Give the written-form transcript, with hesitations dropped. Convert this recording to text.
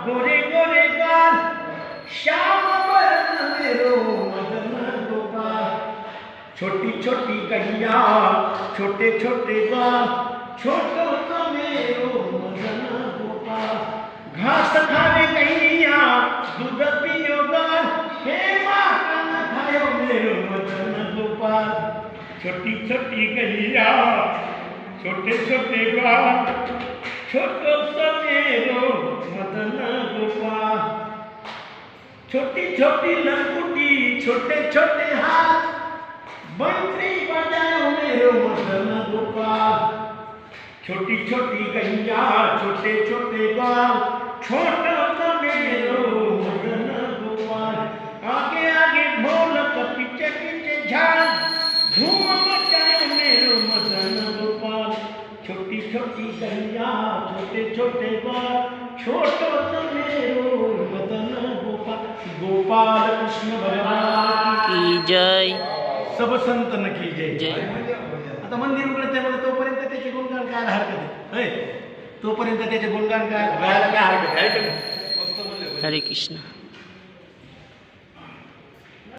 गोरे गोरे गाल श्याम बरन मेरो मदन गोपाल छोटी छोटी गैया छोटे छोटे गाल छोटो सा मेरो मदन गोपाल घास खावे गैया दूध पियो गाल हे माखन खायो मेरो मदन गोपाल छोटी छोटी गैया छोटे छोटे गाल छोटो सा मेरो मदन गोपाल छोटी छोटी लंगूटी छोटे छोटे हाथ बंसी बजाओ मेरो मदन गोपाल छोटी छोटी गैया छोटे छोटे गाल छोटा सा मेरो मदन गोपाल आगे आगे ढोलक पीछे पीछे झाल धूम मचाओ मेरो मदन गोपाल छोटी छोटी गैया छोटे छोटे गाल छोटो सा मेरो मदन गोपाल गोपाल कृष्ण भगवान की जय. सब संतन की जय. जय. आता मंदिर उघडत आहे म्हणजे तोपर्यंत त्याचे गुणगान गायला हरकत आहे. तोपर्यंत त्याचे गुणगान गायला काय हरकत आहे. हरे कृष्ण.